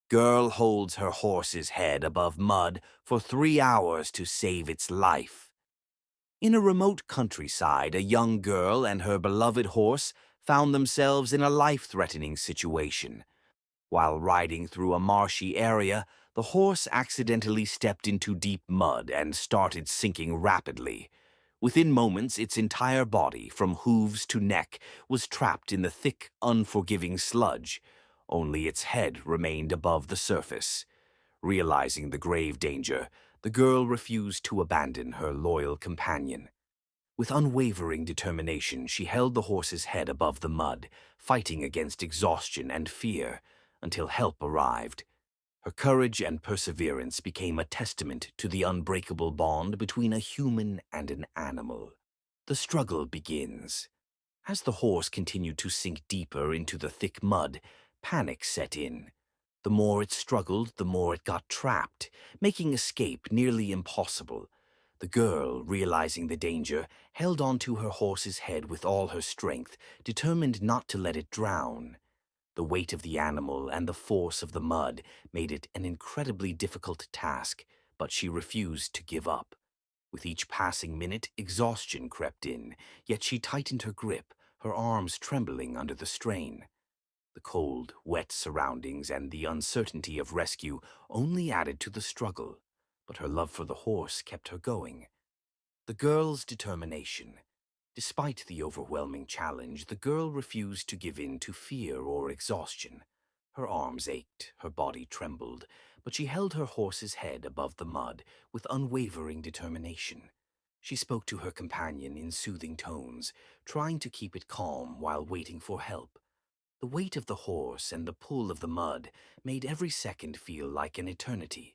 Girl holds her horse's head above mud for 3 hours to save its life. In a remote countryside, a young girl and her beloved horse found themselves in a life-threatening situation. While riding through a marshy area, the horse accidentally stepped into deep mud and started sinking rapidly. Within moments, its entire body, from hooves to neck, was trapped in the thick, unforgiving sludge. Only its head remained above the surface. Realizing the grave danger, the girl refused to abandon her loyal companion. With unwavering determination, she held the horse's head above the mud, fighting against exhaustion and fear until help arrived. Her courage and perseverance became a testament to the unbreakable bond between a human and an animal. The struggle begins. As the horse continued to sink deeper into the thick mud, panic set in. The more it struggled, the more it got trapped, making escape nearly impossible. The girl, realizing the danger, held onto her horse's head with all her strength, determined not to let it drown. The weight of the animal and the force of the mud made it an incredibly difficult task, but she refused to give up. With each passing minute, exhaustion crept in, yet she tightened her grip, her arms trembling under the strain. The cold, wet surroundings and the uncertainty of rescue only added to the struggle, but her love for the horse kept her going. The girl's determination. Despite the overwhelming challenge, the girl refused to give in to fear or exhaustion. Her arms ached, her body trembled, but she held her horse's head above the mud with unwavering determination. She spoke to her companion in soothing tones, trying to keep it calm while waiting for help. The weight of the horse and the pull of the mud made every second feel like an eternity,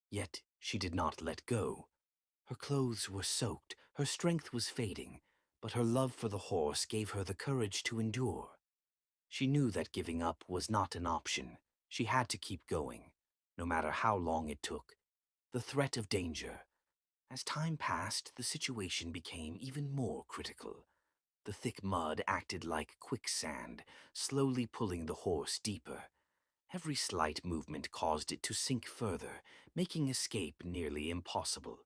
yet she did not let go. Her clothes were soaked, her strength was fading, but her love for the horse gave her the courage to endure. She knew that giving up was not an option. She had to keep going, no matter how long it took. The threat of danger. As time passed, the situation became even more critical. The thick mud acted like quicksand, slowly pulling the horse deeper. Every slight movement caused it to sink further, making escape nearly impossible.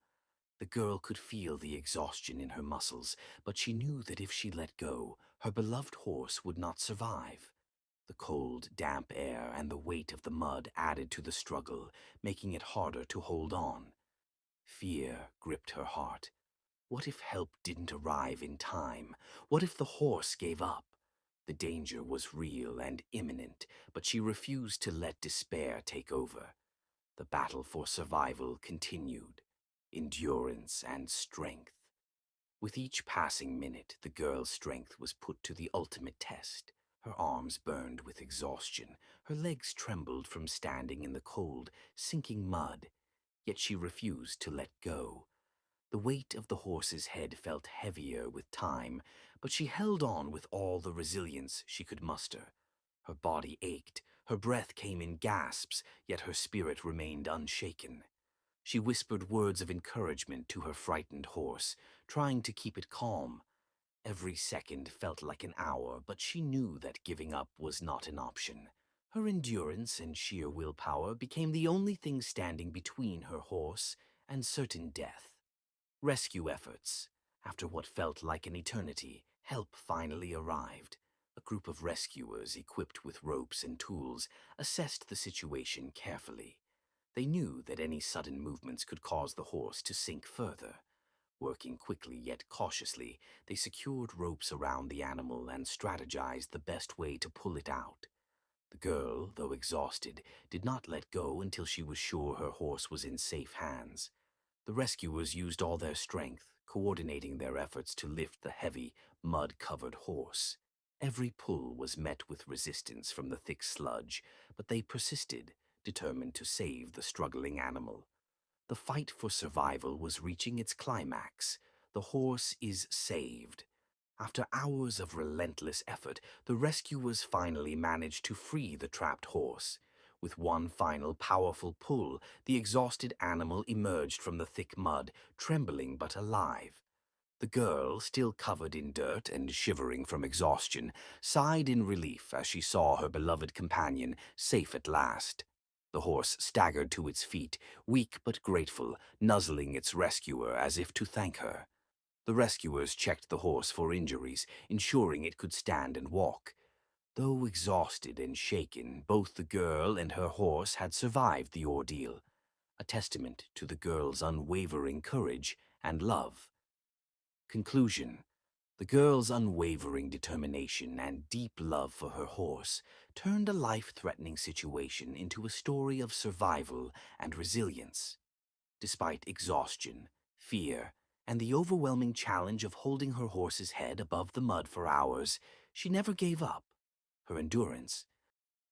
The girl could feel the exhaustion in her muscles, but she knew that if she let go, her beloved horse would not survive. The cold, damp air and the weight of the mud added to the struggle, making it harder to hold on. Fear gripped her heart. What if help didn't arrive in time? What if the horse gave up? The danger was real and imminent, but she refused to let despair take over. The battle for survival continued. Endurance and strength. With each passing minute, the girl's strength was put to the ultimate test. Her arms burned with exhaustion. Her legs trembled from standing in the cold, sinking mud. Yet she refused to let go. The weight of the horse's head felt heavier with time, but she held on with all the resilience she could muster. Her body ached, her breath came in gasps, yet her spirit remained unshaken. She whispered words of encouragement to her frightened horse, trying to keep it calm. Every second felt like an hour, but she knew that giving up was not an option. Her endurance and sheer willpower became the only thing standing between her horse and certain death. Rescue efforts. After what felt like an eternity, help finally arrived. A group of rescuers equipped with ropes and tools assessed the situation carefully. They knew that any sudden movements could cause the horse to sink further. Working quickly yet cautiously, they secured ropes around the animal and strategized the best way to pull it out. The girl, though exhausted, did not let go until she was sure her horse was in safe hands. The rescuers used all their strength, coordinating their efforts to lift the heavy, mud-covered horse. Every pull was met with resistance from the thick sludge, but they persisted, determined to save the struggling animal. The fight for survival was reaching its climax. The horse is saved. After hours of relentless effort, the rescuers finally managed to free the trapped horse. With one final powerful pull, the exhausted animal emerged from the thick mud, trembling but alive. The girl, still covered in dirt and shivering from exhaustion, sighed in relief as she saw her beloved companion safe at last. The horse staggered to its feet, weak but grateful, nuzzling its rescuer as if to thank her. The rescuers checked the horse for injuries, ensuring it could stand and walk. Though exhausted and shaken, both the girl and her horse had survived the ordeal, a testament to the girl's unwavering courage and love. Conclusion: the girl's unwavering determination and deep love for her horse turned a life-threatening situation into a story of survival and resilience. Despite exhaustion, fear, and the overwhelming challenge of holding her horse's head above the mud for hours, she never gave up. Her endurance